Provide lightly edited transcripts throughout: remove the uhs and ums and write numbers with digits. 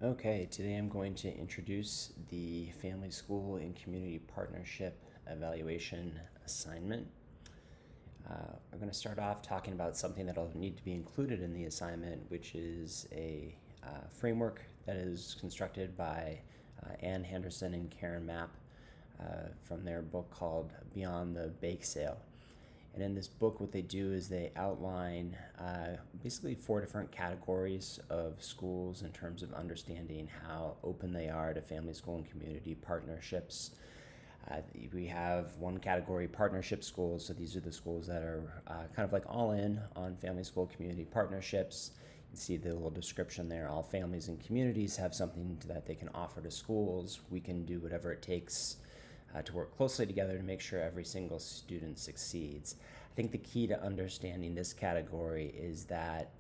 Okay, today I'm going to introduce the Family School and Community Partnership Evaluation Assignment. I'm going to start off talking about something that'll need to be included in the assignment, which is a framework that is constructed by Ann Henderson and Karen Mapp from their book called Beyond the Bake Sale. And in this book, what they do is they outline basically four different categories of schools in terms of understanding how open they are to family, school, and community partnerships. We have one category, partnership schools. So these are the schools that are kind of like all in on family, school, community partnerships. You can see the little description there. All families and communities have something that they can offer to schools. We can do whatever it takes to work closely together to make sure every single student succeeds. I think the key to understanding this category is that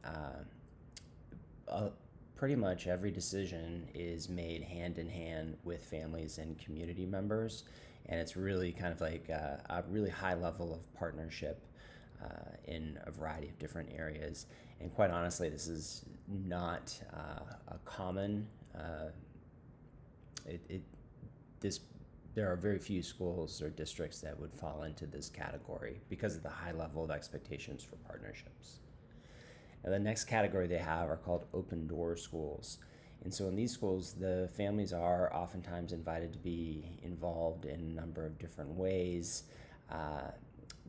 pretty much every decision is made hand in hand with families and community members, and it's really kind of like a really high level of partnership in a variety of different areas. And quite honestly, this is not a common. It, it this There are very few schools or districts that would fall into this category because of the high level of expectations for partnerships. And the next category they have are called open door schools. And so in these schools, the families are oftentimes invited to be involved in a number of different ways.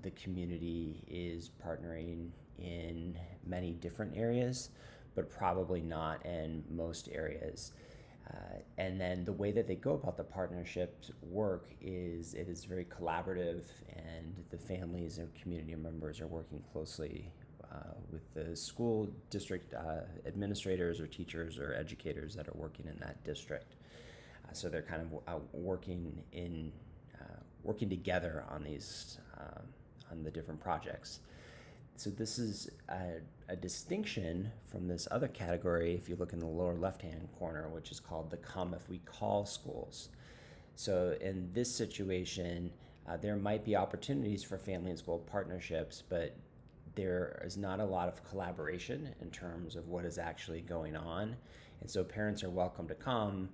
The community is partnering in many different areas, but probably not in most areas. And then the way that they go about the partnerships work is it is very collaborative, and the families and community members are working closely with the school district administrators or teachers or educators that are working in that district. So they're kind of working together on these on the different projects. So this is a distinction from this other category if you look in the lower left-hand corner, which is called the Come If We Call schools. So in this situation, there might be opportunities for family and school partnerships, but there is not a lot of collaboration in terms of what is actually going on. And so parents are welcome to come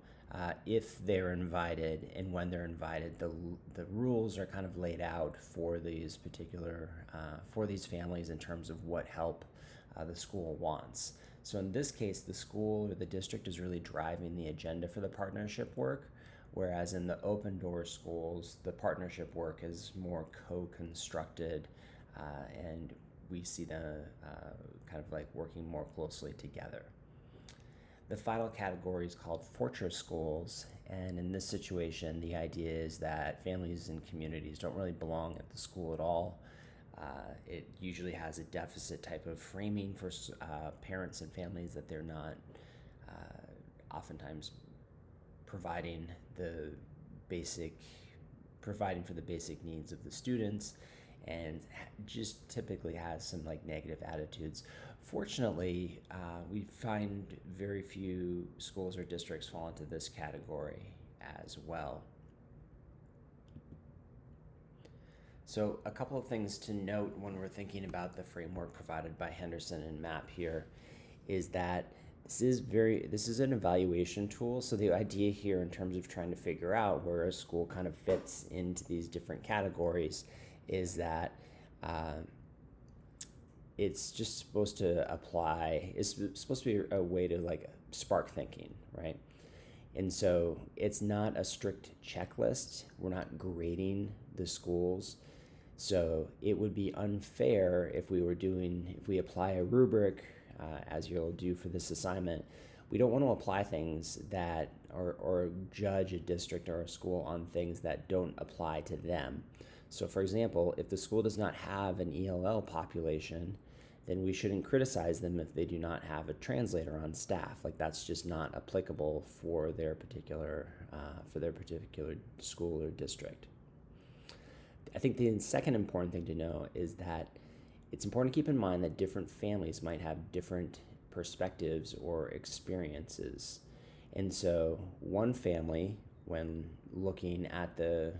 if they're invited, and when they're invited, the rules are kind of laid out for these particular for these families in terms of what help the school wants. So in this case, the school or the district is really driving the agenda for the partnership work, whereas in the open door schools, the partnership work is more co-constructed, and we see them kind of like working more closely together. The final category is called fortress schools, and in this situation, the idea is that families and communities don't really belong at the school at all. It usually has a deficit type of framing for parents and families, that they're not oftentimes providing the basic providing for the basic needs of the students, and just typically has some like negative attitudes. Fortunately, we find very few schools or districts fall into this category as well. So a couple of things to note when we're thinking about the framework provided by Henderson and Mapp here is that this is an evaluation tool. So the idea here in terms of trying to figure out where a school kind of fits into these different categories is that it's just supposed to apply. It's supposed to be a way to like spark thinking, right? And so it's not a strict checklist. We're not grading the schools. So it would be unfair if we apply a rubric, as you'll do for this assignment. We don't want to apply things that, or judge a district or a school on things that don't apply to them. So for example, if the school does not have an ELL population, then we shouldn't criticize them if they do not have a translator on staff. Like that's just not applicable for their particular school or district. I think the second important thing to know is that it's important to keep in mind that different families might have different perspectives or experiences. And so one family, when looking at the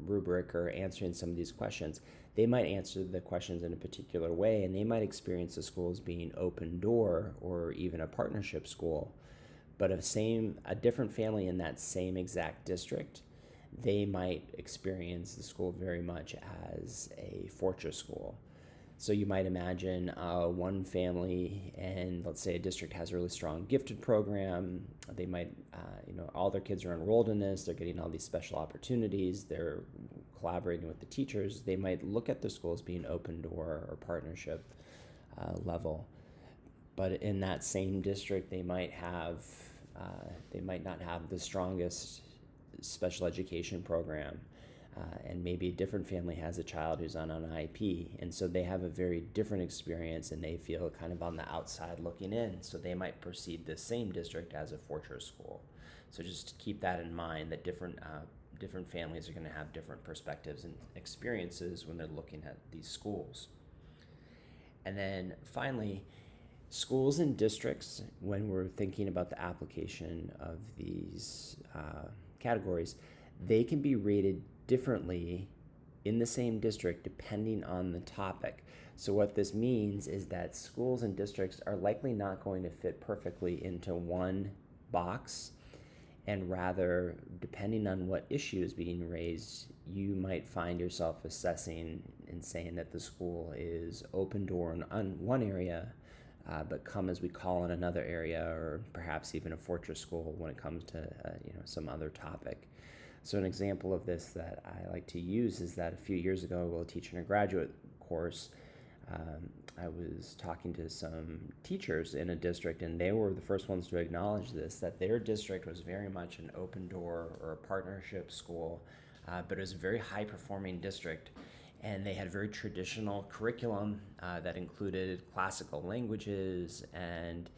rubric or answering some of these questions, they might answer the questions in a particular way, and they might experience the school as being open door or even a partnership school. but a different family in that same exact district, they might experience the school very much as a fortress school. So you might imagine one family, and let's say a district has a really strong gifted program. They might, all their kids are enrolled in this. They're getting all these special opportunities. They're collaborating with the teachers. They might look at the school as being open door or partnership level. But in that same district, they might not have the strongest special education program. And maybe a different family has a child who's on an IEP, and so they have a very different experience, and they feel kind of on the outside looking in. So they might perceive the same district as a fortress school. So just keep that in mind, that different families are going to have different perspectives and experiences when they're looking at these schools. And then finally, schools and districts, when we're thinking about the application of these categories, they can be rated differently in the same district depending on the topic. So what this means is that schools and districts are likely not going to fit perfectly into one box, and rather, depending on what issue is being raised, you might find yourself assessing and saying that the school is open door in one area, but come as we call in another area, or perhaps even a fortress school when it comes to some other topic. So an example of this that I like to use is that a few years ago, while teaching a graduate course, I was talking to some teachers in a district, and they were the first ones to acknowledge this, that their district was very much an open door or a partnership school, but it was a very high-performing district. And they had very traditional curriculum that included classical languages, and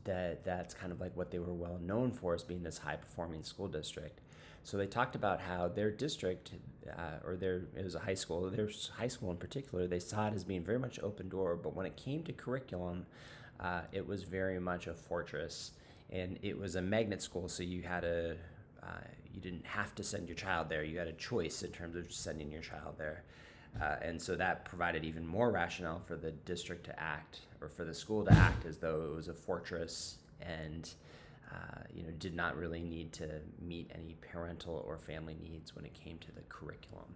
that's kind of like what they were well known for, as being this high-performing school district. So they talked about how their district, it was a high school, their high school in particular, they saw it as being very much open door, but when it came to curriculum, it was very much a fortress, and it was a magnet school, so you didn't have to send your child there. You had a choice in terms of sending your child there. And so that provided even more rationale for the district to act, or for the school to act, as though it was a fortress, and did not really need to meet any parental or family needs when it came to the curriculum.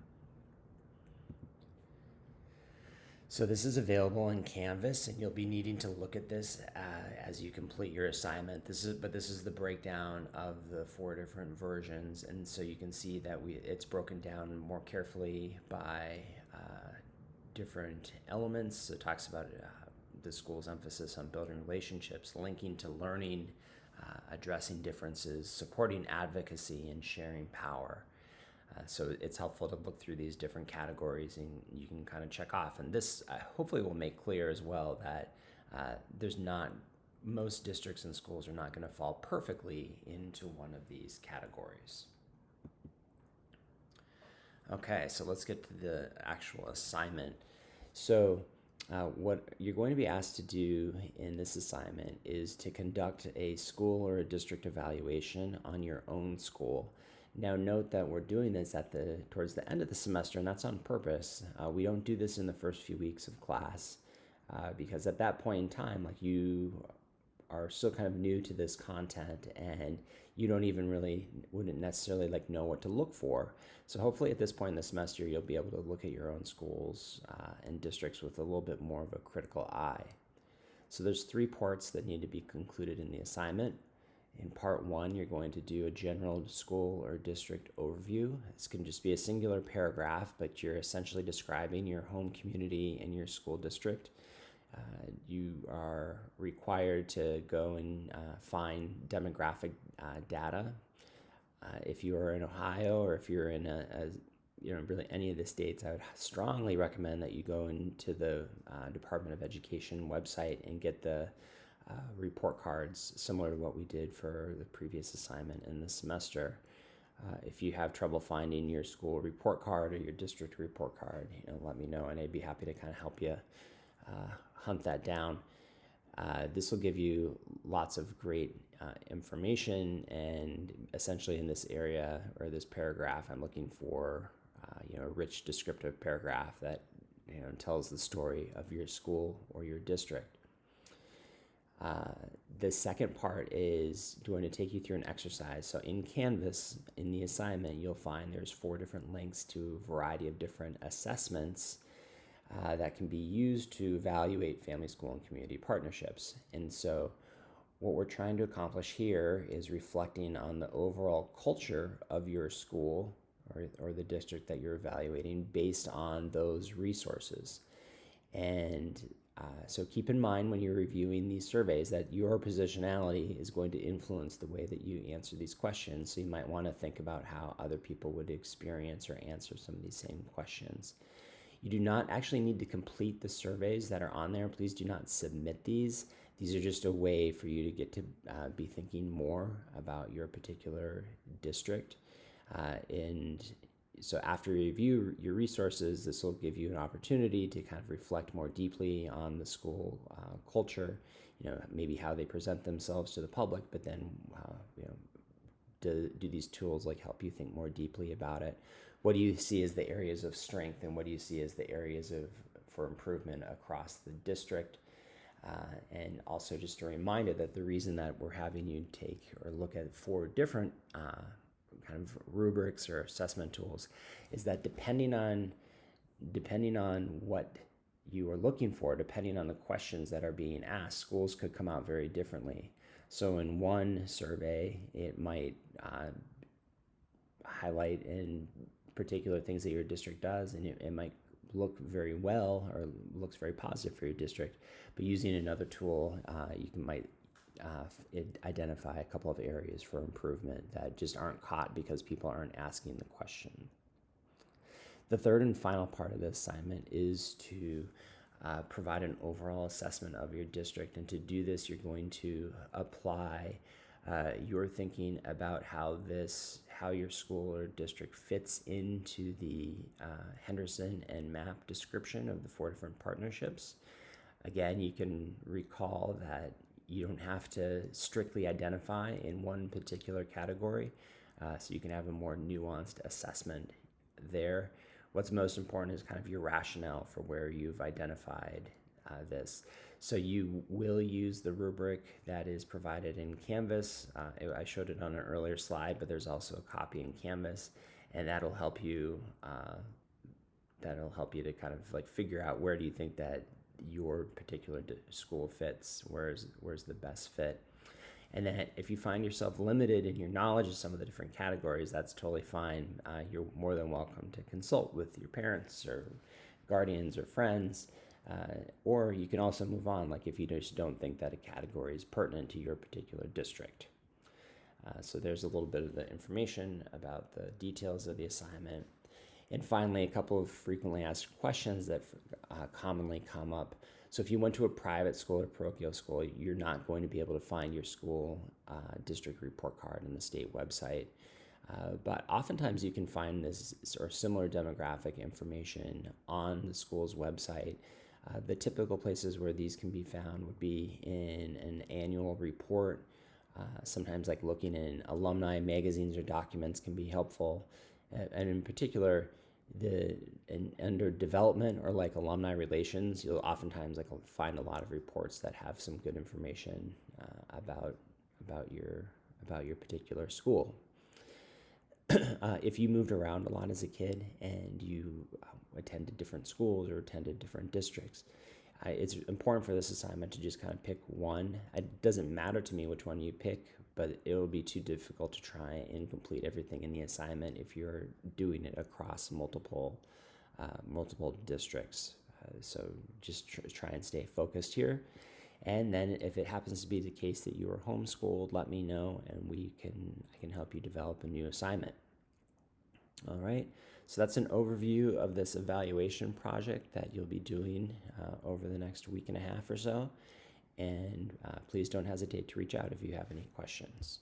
So this is available in Canvas, and you'll be needing to look at this as you complete your assignment. This is the breakdown of the 4 different versions, and so you can see that it's broken down more carefully by different elements. So it talks about the school's emphasis on building relationships, linking to learning, addressing differences, supporting advocacy, and sharing power. So it's helpful to look through these different categories, and you can kind of check off. And this hopefully will make clear as well that most districts and schools are not going to fall perfectly into one of these categories. Okay, so let's get to the actual assignment. So what you're going to be asked to do in this assignment is to conduct a school or a district evaluation on your own school. Now note that we're doing this towards the end of the semester, and that's on purpose. We don't do this in the first few weeks of class because at that point in time, like, you are still kind of new to this content, and you wouldn't necessarily know what to look for. So hopefully at this point in the semester, you'll be able to look at your own schools and districts with a little bit more of a critical eye. So there's 3 parts that need to be concluded in the assignment. In part 1, you're going to do a general school or district overview. This can just be a singular paragraph, but you're essentially describing your home community and your school district. You are required to go and find demographic data. If you are in Ohio, or if you're in really any of the states, I would strongly recommend that you go into the Department of Education website and get the report cards, similar to what we did for the previous assignment in the semester. If you have trouble finding your school report card or your district report card, let me know, and I'd be happy to kind of help you hunt that down. This will give you lots of great information, and essentially in this area or this paragraph, I'm looking for a rich descriptive paragraph that tells the story of your school or your district. The second part is going to take you through an exercise. So in Canvas, in the assignment, you'll find there's 4 different links to a variety of different assessments that can be used to evaluate family, school, and community partnerships. And so what we're trying to accomplish here is reflecting on the overall culture of your school or the district that you're evaluating based on those resources. And so keep in mind when you're reviewing these surveys that your positionality is going to influence the way that you answer these questions. So you might want to think about how other people would experience or answer some of these same questions. You do not actually need to complete the surveys that are on there. Please do not submit these. These are just a way for you to get to be thinking more about your particular district. And so after you review your resources, this will give you an opportunity to kind of reflect more deeply on the school culture, maybe how they present themselves to the public, but then, do these tools like help you think more deeply about it? What do you see as the areas of strength, and what do you see as the areas for improvement across the district? And also just a reminder that the reason that we're having you take or look at 4 different kind of rubrics or assessment tools is that depending on what you are looking for, depending on the questions that are being asked, schools could come out very differently. So in one survey, it might highlight in particular things that your district does, and it might look very well or looks very positive for your district. But using another tool, might identify a couple of areas for improvement that just aren't caught because people aren't asking the question. The third and final part of the assignment is to provide an overall assessment of your district. And to do this, you're going to apply your thinking about how your school or district fits into the Henderson and MAP description of the 4 different partnerships. Again, you can recall that you don't have to strictly identify in one particular category, so you can have a more nuanced assessment there. What's most important is kind of your rationale for where you've identified this. So you will use the rubric that is provided in Canvas. I showed it on an earlier slide, but there's also a copy in Canvas, and that'll help you to kind of like figure out where do you think that your particular school fits, where's the best fit. And then if you find yourself limited in your knowledge of some of the different categories, that's totally fine. You're more than welcome to consult with your parents or guardians or friends, or you can also move on, like if you just don't think that a category is pertinent to your particular district. So there's a little bit of the information about the details of the assignment. And finally, a couple of frequently asked questions that commonly come up. So if you went to a private school or parochial school, you're not going to be able to find your school district report card on the state website. But oftentimes you can find this or similar demographic information on the school's website. The typical places where these can be found would be in an annual report. Sometimes like looking in alumni magazines or documents can be helpful. And in particular, under development or like alumni relations, you'll oftentimes find a lot of reports that have some good information about your particular school. If you moved around a lot as a kid and you attended different schools or attended different districts, it's important for this assignment to just kind of pick one. It doesn't matter to me which one you pick, but it will be too difficult to try and complete everything in the assignment if you're doing it across multiple districts. So just try and stay focused here. And then if it happens to be the case that you are homeschooled, let me know and I can help you develop a new assignment. All right, so that's an overview of this evaluation project that you'll be doing over the next week and a half or so. And please don't hesitate to reach out if you have any questions.